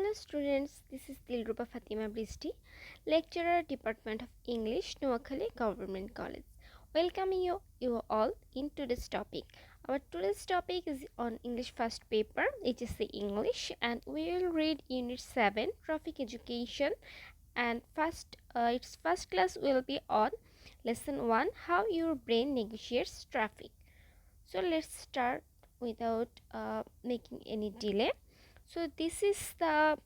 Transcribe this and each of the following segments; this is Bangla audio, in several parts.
Hello students, this is Dilruba Fatima Bristi, lecturer, Department of English, Noakhali Government College. Welcoming you all in today's topic. Our today's topic is on English first paper, HSC English, and we will read Unit 7, Traffic Education, and its first class will be on Lesson 1, How Your Brain Negotiates Traffic. So let's start without making any delay. So this is the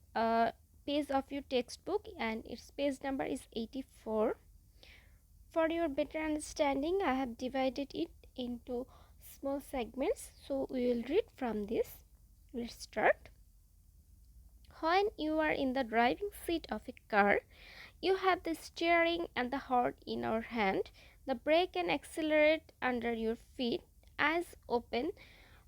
page of your textbook and its page number is 84. For your better understanding, I have divided it into small segments. So we will read from this. Let's start. When you are in the driving seat of a car, you have the steering and the horn in your hand, the brake and accelerate under your feet, eyes open,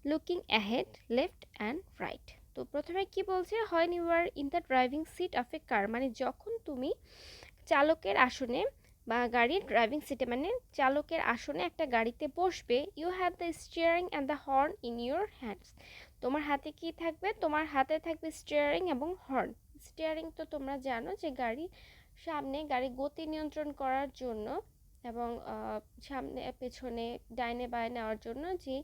looking ahead, left and right. তো প্রথমে কি বলছে, when you are in the driving seat of a car, মানে যখন তুমি চালকের আসনে বা গাড়ির ড্রাইভিং সিটে মানে চালকের আসনে একটা গাড়িতে বসবে, you have the steering and the horn in your hands. তোমার হাতে কি থাকবে? তোমার হাতে থাকবে স্টিয়ারিং এবং হর্ন। স্টিয়ারিং তো তোমরা জানো যে গাড়ি সামনে গাড়ি গতি নিয়ন্ত্রণ করার জন্য এবং সামনে পেছনে ডাইনে বায়ে নেওয়ার জন্য যে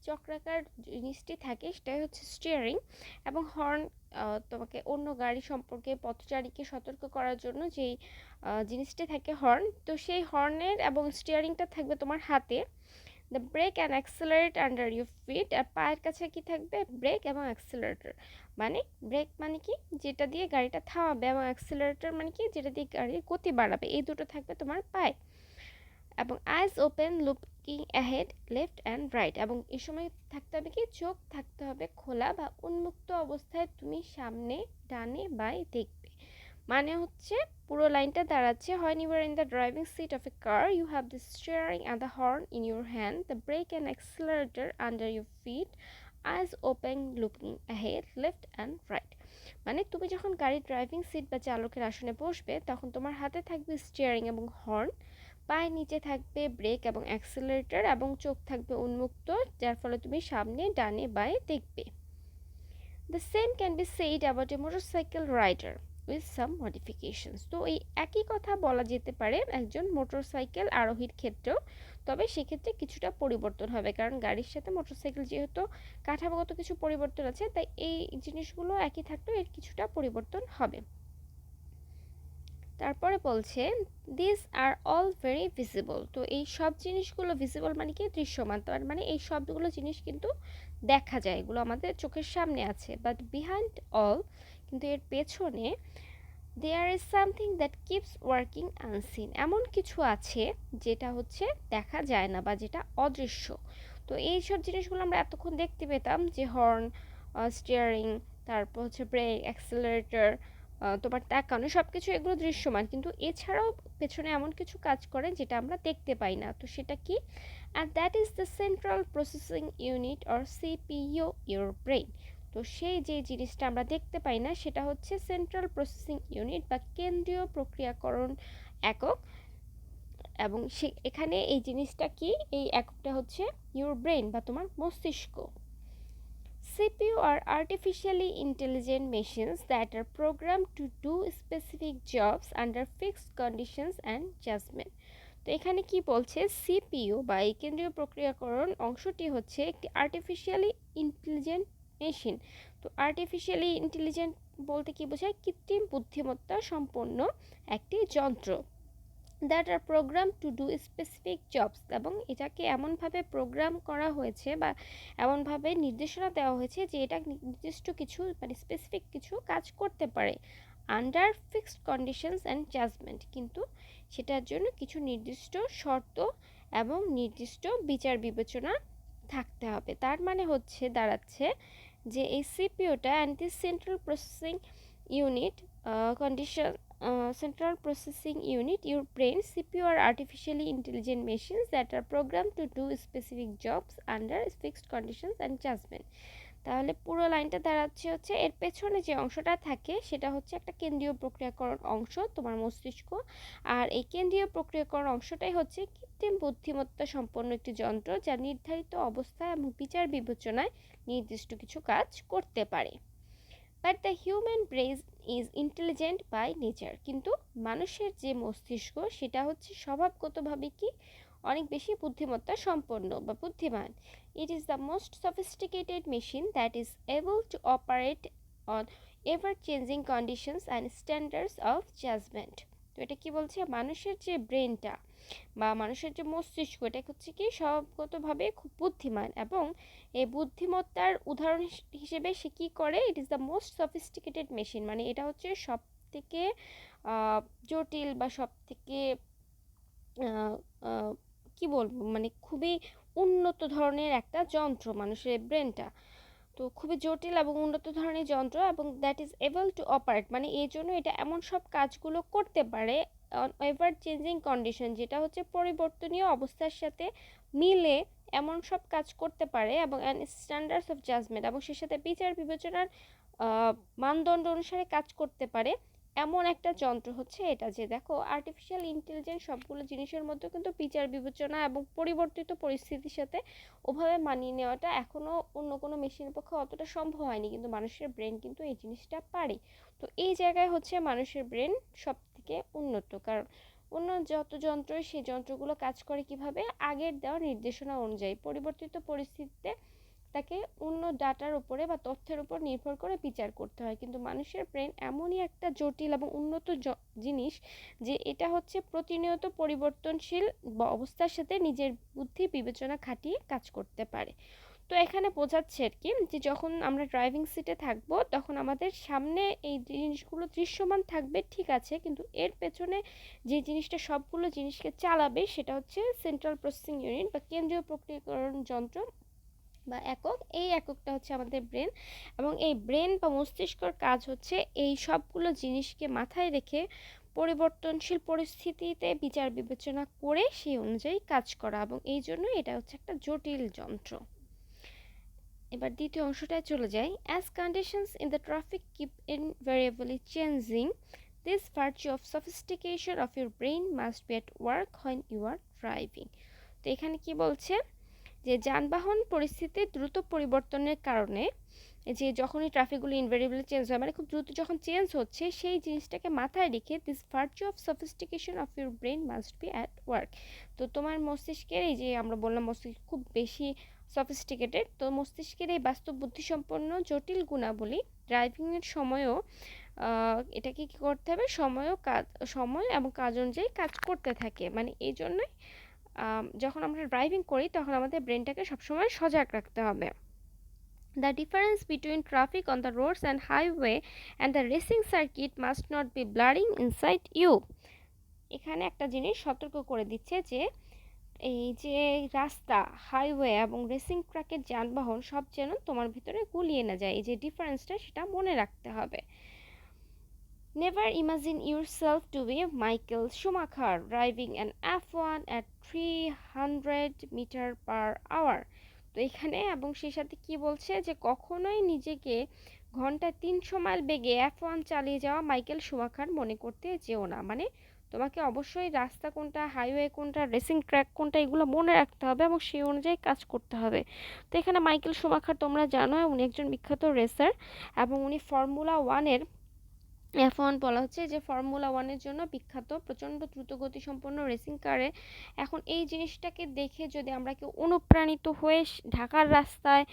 চক্রাকার জিনিসটি থাকে সেটাই হচ্ছে স্টিয়ারিং, এবং হর্ন তোমাকে অন্য গাড়ি সম্পর্কে পথচারীকে সতর্ক করার জন্য যেই জিনিসটি থাকে হর্ন। তো সেই হর্নের এবং স্টিয়ারিংটা থাকবে তোমার হাতে। The brake and accelerate under your feet, আর পায়ের কাছে কি থাকবে? ব্রেক এবং অ্যাক্সেলারেটর। মানে ব্রেক মানে কি, যেটা দিয়ে গাড়িটা থামাবে, এবং অ্যাক্সেলারেটর মানে কি, যেটা দিয়ে গাড়ির গতি বাড়াবে। এই দুটো থাকবে তোমার পায়ে। এবং আইজ open, looking ahead, left and right, এবং এই সময় থাকতে হবে কি, চোখ থাকতে হবে খোলা বা উন্মুক্ত অবস্থায় তুমি সামনে ডানে বাই দেখবে। মানে হচ্ছে পুরো লাইনটা দাঁড়াচ্ছে, when you are in the driving seat of a car, you have the steering and the horn in your hand, the brake and accelerator under your feet, eyes open, looking ahead, left and right. মানে তুমি যখন গাড়ির ড্রাইভিং সিট বা চালকের আসনে বসবে, তখন তোমার হাতে থাকবে স্টিয়ারিং এবং হর্ন, পায়ের নিচে থাকবে ব্রেক এবং অ্যাক্সেলারেটর, এবং চোখ থাকবে উন্মুক্ত, যার ফলে তুমি সামনে ডানে বায়ে দেখবে। The same can be said about a motorcycle rider with some modifications. তো এই একই কথা বলা যেতে পারে একজন মোটরসাইকেল আরোহীর ক্ষেত্রেও, তবে সেক্ষেত্রে কিছুটা পরিবর্তন হবে, কারণ গাড়ির সাথে মোটরসাইকেল যেহেতু কাঠামোগত কিছু পরিবর্তন আছে, তাই এই জিনিসগুলো একই থাকলেও এর কিছুটা পরিবর্তন হবে। তারপরে বলছে this are all very visible. তো এই সব জিনিসগুলো ভিজিবল মানে কি, দৃশ্যমান। তার মানে এই সবগুলো জিনিস কিন্তু দেখা যায়, এগুলো আমাদের চোখের সামনে আছে। বাট বিহাইন্ড অল, কিন্তু এর পেছনে there is something that keeps working unseen, এমন কিছু আছে যেটা হচ্ছে দেখা যায় না বা যেটা অদৃশ্য। তো এই সব জিনিসগুলো আমরা এতক্ষণ দেখতে পেতাম, যে হর্ন, স্টিয়ারিং, তারপর হচ্ছে ব্রেক, অ্যাক্সেলারেটর, তোমার তাকানো, সব কিছু এগুলো দৃশ্যমান, কিন্তু এছাড়াও পেছনে এমন কিছু কাজ করে যেটা আমরা দেখতে পাই না। তো সেটা কি? And that is the central processing unit or CPU your brain. তো সেই যে জিনিসটা আমরা দেখতে পাই না সেটা হচ্ছে সেন্ট্রাল প্রসেসিং ইউনিট বা কেন্দ্রীয় প্রক্রিয়াকরণ একক, এবং এখানে এই জিনিসটা কি, এই এককটা হচ্ছে ইউর ব্রেইন বা তোমার মস্তিষ্ক। CPU are artificially intelligent machines that are programmed to do specific jobs under fixed conditions and judgment. তো এখানে কি বলছে, সিপিইউ বা এই কেন্দ্রীয় প্রক্রিয়াকরণ অংশটি হচ্ছে একটি আর্টিফিশিয়ালি ইন্টেলিজেন্ট মেশিন। তো আর্টিফিশিয়ালি ইন্টেলিজেন্ট বলতে কি বোঝায়? কৃত্রিম বুদ্ধিমত্তা সম্পন্ন একটি যন্ত্র। That are program to do specific jobs, এবং এটাকে এমনভাবে প্রোগ্রাম করা হয়েছে বা এমনভাবে নির্দেশনা দেওয়া হয়েছে যে এটা নির্দিষ্ট কিছু মানে স্পেসিফিক কিছু কাজ করতে পারে under fixed conditions and judgement, কিন্তু সেটার জন্য কিছু নির্দিষ্ট শর্ত এবং নির্দিষ্ট বিচার বিবেচনা থাকতে হবে। তার মানে হচ্ছে দাঁড়াচ্ছে যে এই সিপিইউটা and this central processing unit condition central processing unit, your brain, CPU are artificially intelligent machines that are programmed to do specific jobs under fixed conditions and judgment. তাহলে পুরো লাইনটা দাঁড়াচ্ছে হচ্ছে এর পেছনে যে অংশটা থাকে সেটা হচ্ছে একটা কেন্দ্রীয় প্রক্রিয়াকরণ অংশ, তোমার মস্তিষ্ক। আর এই কেন্দ্রীয় প্রক্রিয়াকরণ অংশটাই হচ্ছে কৃত্রিম বুদ্ধিমত্তা সম্পন্ন একটি যন্ত্র, যা নির্ধারিত অবস্থা এবং বিচার বিবেচনায় নির্দিষ্ট কিছু কাজ করতে পারে। But the human brain is intelligent by nature. কিন্তু মানুষের যে মস্তিষ্ক সেটা হচ্ছে স্বভাবগতভাবে কি অনেক বেশি বুদ্ধিমত্তা সম্পন্ন বা বুদ্ধিমান। It is the most sophisticated machine that is able to operate on ever changing conditions and standards of judgement. তো এটা কি বলছে, মানুষের যে ব্রেনটা বা মানুষের যে মস্তিষ্ক এটা হচ্ছে কি স্বভাবগতভাবে খুব বুদ্ধিমান, এবং এই বুদ্ধিমত্তার উদাহরণ হিসেবে সে কী করে, ইট is the most sophisticated machine, মানে এটা হচ্ছে সব থেকে জটিল বা সব থেকে কি বলবো, মানে খুবই উন্নত ধরনের একটা যন্ত্র মানুষের ব্রেনটা। তো খুবই জটিল এবং উন্নত ধরনের যন্ত্র, এবং that is able to operate, মানে এই জন্য এটা এমন সব কাজগুলো করতে পারে অন এভার চেঞ্জিং কন্ডিশন, যেটা হচ্ছে পরিবর্তনীয় অবস্থার সাথে মিলে এমন সব কাজ করতে পারে, এবং স্ট্যান্ডার্ডস অফ জাজমেন্ট, এবং সে সাথে বিচার বিবেচনার মানদণ্ড অনুসারে কাজ করতে পারে এমন একটা যন্ত্র হচ্ছে এটা। যে দেখো, আর্টিফিশিয়াল ইন্টেলিজেন্স সবগুলো জিনিসের মধ্যে কিন্তু বিচার বিবেচনা এবং পরিবর্তিত পরিস্থিতির সাথে ওভাবে মানিয়ে নেওয়াটা এখনও অন্য কোনো মেশিনের পক্ষে অতটা সম্ভব হয়নি, কিন্তু মানুষের ব্রেন কিন্তু এই জিনিসটা পারে। তো এই জায়গায় হচ্ছে মানুষের ব্রেন সব থেকে উন্নত, কারণ অন্য যত যন্ত্রই সেই যন্ত্রগুলো কাজ করে কিভাবে, আগের দেওয়া নির্দেশনা অনুযায়ী পরিবর্তিত পরিস্থিতিতে তাকে অন্য ডাটার উপরে বা তথ্যের উপর নির্ভর করে বিচার করতে হয়। কিন্তু মানুষের ব্রেন এমনই একটা জটিল এবং উন্নত জিনিস যে এটা হচ্ছে প্রতিনিয়ত পরিবর্তনশীল অবস্থার সাথে নিজের বুদ্ধি বিবেচনা খাটিয়ে কাজ করতে পারে। তো এখানে বোঝাচ্ছে আর কি যে যখন আমরা ড্রাইভিং সিটে থাকব তখন আমাদের সামনে এই জিনিসগুলো দৃশ্যমান থাকবে, ঠিক আছে, কিন্তু এর পেছনে যে জিনিসটা সবগুলো জিনিসকে চালাবে সেটা হচ্ছে সেন্ট্রাল প্রসেসিং ইউনিট বা কেন্দ্রীয় প্রক্রিয়াকরণ যন্ত্র বা একক। এই এককটা হচ্ছে আমাদের ব্রেন, এবং এই ব্রেন বা মস্তিষ্কর কাজ হচ্ছে এই সবগুলো জিনিসকে মাথায় রেখে পরিবর্তনশীল পরিস্থিতিতে বিচার বিবেচনা করে সেই অনুযায়ী কাজ করা, এবং এই জন্য এটা হচ্ছে একটা জটিল যন্ত্র। এবার দ্বিতীয় অংশটায় চলে যাই। As conditions in the traffic keep invariably changing, this virtue of sophistication of your brain must be at work when you are driving. তো এখানে কি বলছে যে যানবাহন পরিস্থিতির দ্রুত পরিবর্তনের কারণে, যে যখনই ট্রাফিকগুলো ইনভেরিয়েবলি চেঞ্জ হয়, মানে খুব দ্রুত যখন চেঞ্জ হচ্ছে, সেই জিনিসটাকে মাথায় রেখে this virtue of sophistication of your brain must be at work. তো তোমার মস্তিষ্কের, এই যে আমরা বললাম মস্তিষ্ক খুব বেশি সফিস্টিকেটেড, তো মস্তিষ্কের এই বাস্তব বুদ্ধিসম্পন্ন জটিল গুণাবলী ড্রাইভিংয়ের সময়ও এটাকে কী করতে হবে, সময় এবং কাজ অনুযায়ী কাজ করতে থাকে। মানে এই জন্যই যখন আমরা ড্রাইভিং করি তখন আমাদের ব্রেনটাকে সবসময় সজাগ রাখতে হবে। The difference between traffic on the roads and highway and the racing circuit must not be blurring inside you. এখানে একটা জিনিস সতর্ক করে দিচ্ছে যে এই যে রাস্তা, হাইওয়ে এবং রেসিং ট্র্যাকের যানবাহন সব যেন তোমার ভিতরে গুলিয়ে না যায়, এই যে ডিফারেন্সটা সেটা মনে রাখতে হবে। Never imagine yourself to be Michael Schumacher driving an F1 at 300 metre per hour. তো এখানে এবং সেই সাথে কি বলছে যে কখনোই নিজেকে ঘন্টায় 300 মাইল বেগে F1 চালিয়ে যাওয়া মাইকেল শুমাখার মনে করতে যেও না। মানে তোমাকে অবশ্যই রাস্তা কোনটা, হাইওয়ে কোনটা, রেসিং ট্র্যাক কোনটা, এগুলো মনে রাখতে হবে এবং সেই অনুযায়ী কাজ করতে হবে। তো এখানে মাইকেল শুমাখার তোমরা জানো উনি একজন বিখ্যাত রেসার, এবং উনি ফর্মুলা ওয়ানের F1 বলা হচ্ছে যে ফর্মুলা ওয়ানের জন্য বিখ্যাত, প্রচণ্ড দ্রুতগতি সম্পন্ন রেসিং কারে। এখন এই জিনিসটাকে দেখে যদি আমরা কেউ অনুপ্রাণিত হয়ে ঢাকার রাস্তায়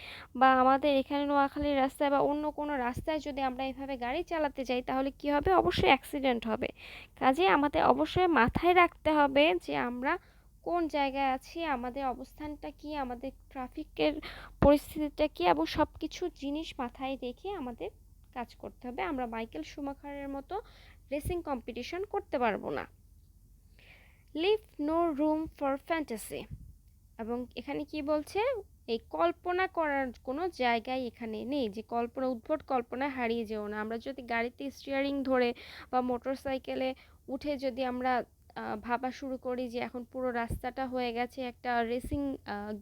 বা আমাদের এখানে নোয়াখালীর রাস্তায় বা অন্য কোনো রাস্তায় যদি আমরা এভাবে গাড়ি চালাতে যাই তাহলে কি হবে, অবশ্যই অ্যাক্সিডেন্ট হবে। কাজে আমাদের অবশ্যই মাথায় রাখতে হবে যে আমরা কোন জায়গায় আছি, আমাদের অবস্থানটা কি, আমাদের ট্রাফিকের পরিস্থিতিটা কি, এবং সব কিছু জিনিস মাথায় রেখে আমাদের কাজ করতে হবে। আমরা মাইকেল শুমাখারের মতো রেসিং কম্পিটিশন করতে পারবো না। Leave no room for fantasy, এবং এখানে কি বলছে, এই কল্পনা করার কোনো জায়গায় এখানে নেই, যে কল্পনা, উদ্ভট কল্পনায় হারিয়ে যেও না। আমরা যদি গাড়িতে স্টিয়ারিং ধরে বা মোটর সাইকেলে উঠে যদি আমরা ভাবা শুরু করি যে এখন পুরো রাস্তাটা হয়ে গেছে একটা রেসিং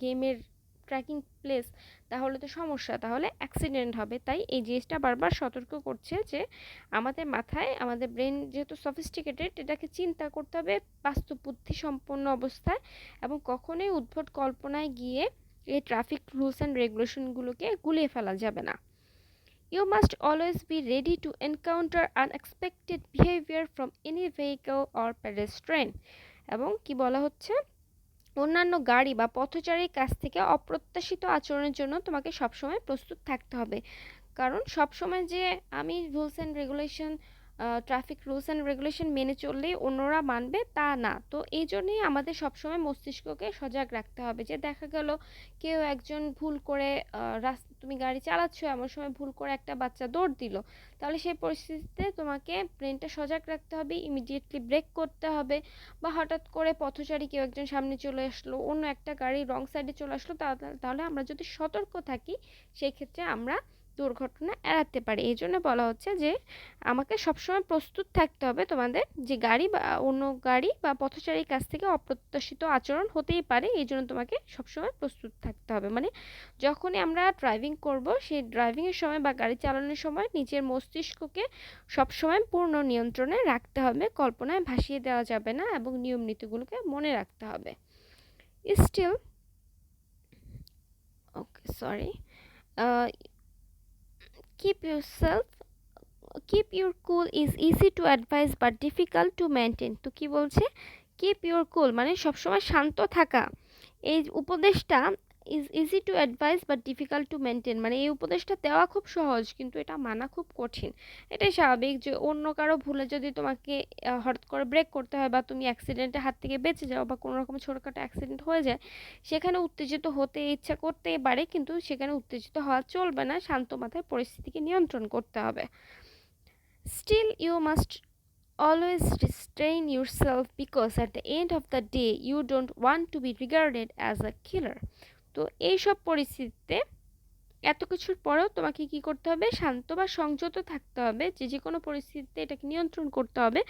গেমের ট্র্যাকিং প্লেস, তাহলে তো সমস্যা, তাহলে অ্যাক্সিডেন্ট হবে। তাই এই জিনিসটা বারবার সতর্ক করছে যে আমাদের মাথায়, আমাদের ব্রেন যেহেতু সফিস্টিকেটেড, এটাকে চিন্তা করতে হবে বাস্তব বুদ্ধি সম্পন্ন অবস্থায়, এবং কখনোই উদ্ভট কল্পনায় গিয়ে এই ট্রাফিক রুলস অ্যান্ড রেগুলেশনগুলোকে গুলিয়ে ফেলা যাবে না। You must always be ready to encounter unexpected behavior from any vehicle or pedestrian. এবং কি বলা হচ্ছে, অন্যান্য গাড়ি বা পথচারীর কাছ থেকে অপ্রত্যাশিত আচরণের জন্য তোমাকে সবসময় প্রস্তুত থাকতে হবে। কারণ সবসময় যে আমি rules and regulation, traffic rules and regulation মেনে চললেই অন্যরা মানবে তা না। তো এই জন্যই আমাদের সবসময় মস্তিষ্ককে সজাগ রাখতে হবে যে দেখা গেল কেউ একজন ভুল করে তুমি গাড়ি চালাচ্ছ, এমন সময় ভুল করে একটা বাচ্চা দৌড় দিল, তাহলে সেই পরিস্থিতিতে তোমাকে ব্রেনটা সজাগ রাখতে হবে, ইমিডিয়েটলি ব্রেক করতে হবে। বা হঠাৎ করে পথচারী কেউ একজন সামনে চলে আসলো, অন্য একটা গাড়ি রং সাইডে চলে আসলো, তাহলে আমরা যদি সতর্ক থাকি সেই ক্ষেত্রে আমরা দুর্ঘটনা এড়াতে পারি। এই জন্য বলা হচ্ছে যে আমাকে সবসময় প্রস্তুত থাকতে হবে, তোমাদের যে গাড়ি বা অন্য গাড়ি বা পথচারীর কাছ থেকে অপ্রত্যাশিত আচরণ হতেই পারে, এই জন্য তোমাকে সবসময় প্রস্তুত থাকতে হবে। মানে যখনই আমরা ড্রাইভিং করব, সেই ড্রাইভিংয়ের সময় বা গাড়ি চালানোর সময় নিজের মস্তিষ্ককে সবসময় পূর্ণ নিয়ন্ত্রণে রাখতে হবে, কল্পনায় ভাসিয়ে দেওয়া যাবে না এবং নিয়ম নীতিগুলোকে মনে রাখতে হবে। Still okay sorry keep your cool is easy to advise but difficult to maintain। তো কি বলছে, কিপ ইউর কুল মানে সবসময় শান্ত থাকা। এই উপদেশটা is easy to advice but difficult to maintain, মানে এই উপদেশটা দেওয়া খুব সহজ কিন্তু এটা মানা খুব কঠিন। এটাই স্বাভাবিক যে অন্য কারো ভুলে যদি তোমাকে হঠাৎ করে ব্রেক করতে হয় বা তুমি অ্যাক্সিডেন্টের হাত থেকে বেঁচে যাও বা কোনো রকম ছোটোখাটো অ্যাক্সিডেন্ট হয়ে যায়, সেখানে উত্তেজিত হতে ইচ্ছা করতেই পারে, কিন্তু সেখানে উত্তেজিত হওয়া চলবে না, শান্ত মাথায় পরিস্থিতিকে নিয়ন্ত্রণ করতে হবে। Still, you must always restrain yourself because at the end of the day you don't want to be regarded as a killer। তো এইসব পরিস্থিতিতে এত কিছুর পরেও তোমাকে কি করতে হবে, শান্ত বা সংযত থাকতে হবে, যে কোনো পরিস্থিতিতে এটাকে নিয়ন্ত্রণ করতে হবে।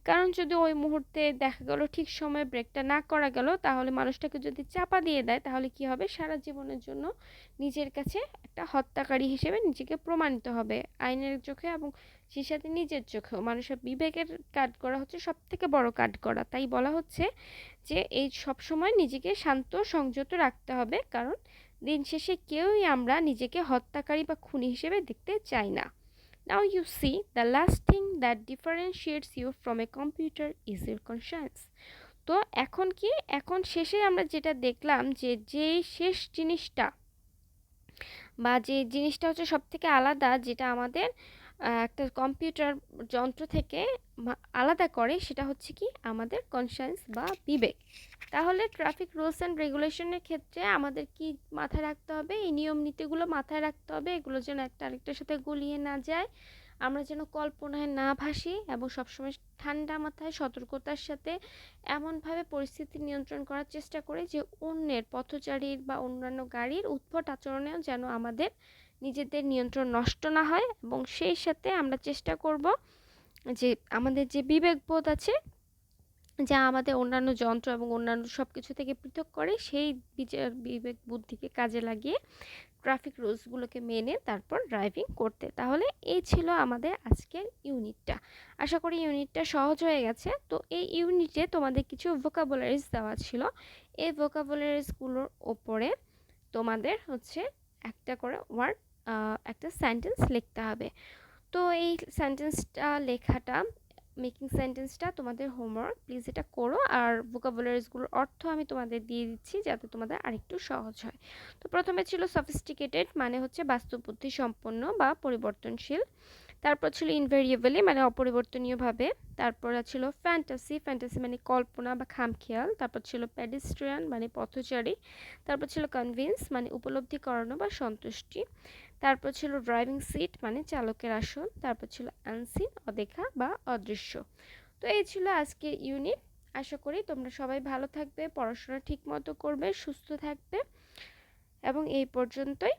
কারণ যদি ওই মুহূর্তে দেখা গেল ঠিক সময়ে ব্রেকটা না করা গেল, তাহলে মানুষটাকে যদি চাপা দিয়ে দেয় তাহলে কি হবে, সারা জীবনের জন্য নিজের কাছে একটা হত্যাকারী হিসেবে নিজেকে প্রমাণিত হবে আইনের চোখে এবং সেই সাথে নিজের চোখেও। মানুষের বিবেকের কাজ করা হচ্ছে সব থেকে বড় কাজ করা। তাই বলা হচ্ছে যে এই সব সময় নিজেকে শান্ত সংযত রাখতে হবে, কারণ দিন শেষে কেউই আমরা নিজেকে হত্যাকারী বা খুনি হিসেবে দেখতে চাই না। Now you see the last thing that differentiates you from a computer is your conscience. তো এখন কি, এখন শেষে আমরা যেটা দেখলাম যে শেষ জিনিসটা বা যে জিনিসটা হচ্ছে সব থেকে আলাদা, যেটা আমাদের একটা কম্পিউটার যন্ত্র থেকে আলাদা করে, সেটা হচ্ছে কি আমাদের কনসায়েন্স বা বিবেক। তাহলে ট্রাফিক রুলস অ্যান্ড রেগুলেশনের ক্ষেত্রে আমাদের কি মাথায় রাখতে হবে, এই নিয়ম নীতিগুলো মাথায় রাখতে হবে, এগুলো যেন একটা আরেকটার সাথে গুলিয়ে না যায়, আমরা যেন কল্পনায় না ভাসি এবং সবসময় ঠান্ডা মাথায় সতর্কতার সাথে এমনভাবে পরিস্থিতি নিয়ন্ত্রণ করার চেষ্টা করি যে অন্যের পথচারীর বা অন্যান্য গাড়ির উদ্ভট আচরণেও যেন আমাদের নিজেদের নিয়ন্ত্রণ নষ্ট না হয়। এবং সেই সাথে আমরা চেষ্টা করব যে আমাদের যে বিবেকবোধ আছে, যা আমাদের অন্যান্য যন্ত্র এবং অন্যান্য সব কিছু থেকে পৃথক করে, সেই বিবেক বুদ্ধিকে কাজে লাগিয়ে ট্রাফিক রুলসগুলোকে মেনে তারপর ড্রাইভিং করতে। তাহলে এই ছিল আমাদের আজকের ইউনিটটা। আশা করি ইউনিটটা সহজ হয়ে গেছে। তো এই ইউনিটে তোমাদের কিছু ভোকাবুলারিজ দেওয়া ছিল, এই ভোকাবুলারিজগুলোর ওপরে তোমাদের হচ্ছে একটা করে ওয়ার্ড, একটা সেন্টেন্স লিখতে হবে। তো এই সেন্টেন্সটা লেখাটা, মেকিং সেন্টেন্সটা তোমাদের হোমওয়ার্ক, প্লিজ এটা করো। আর ভোকাবুলারিজগুলোর অর্থ আমি তোমাদের দিয়ে দিচ্ছি যাতে তোমাদের আরেকটু সহজ হয়। তো প্রথমে ছিল সফিস্টিকেটেড, মানে হচ্ছে বাস্তববুদ্ধি সম্পন্ন বা পরিবর্তনশীল। তারপর ছিল ইনভেরিয়েবলি, মানে অপরিবর্তনীয়ভাবে। তারপর ছিল ফ্যান্টাসি, ফ্যান্টাসি মানে কল্পনা বা খামখেয়াল। তারপর ছিল প্যাডিস্ট্রিয়ান, মানে পথচারী। তারপর ছিল কনভিন্স, মানে উপলব্ধি করানো বা সন্তুষ্টি। তারপর ছিল ড্রাইভিং সিট, মানে চালকের আসন। তারপর ছিল আনসিন, অদেখা বা অদৃশ্য। তো এই ছিল আজকের ইউনিট। আশা করি তোমরা সবাই ভালো থাকবে, পড়াশোনা ঠিক মতো করবে, সুস্থ থাকবে এবং এই পর্যন্তই।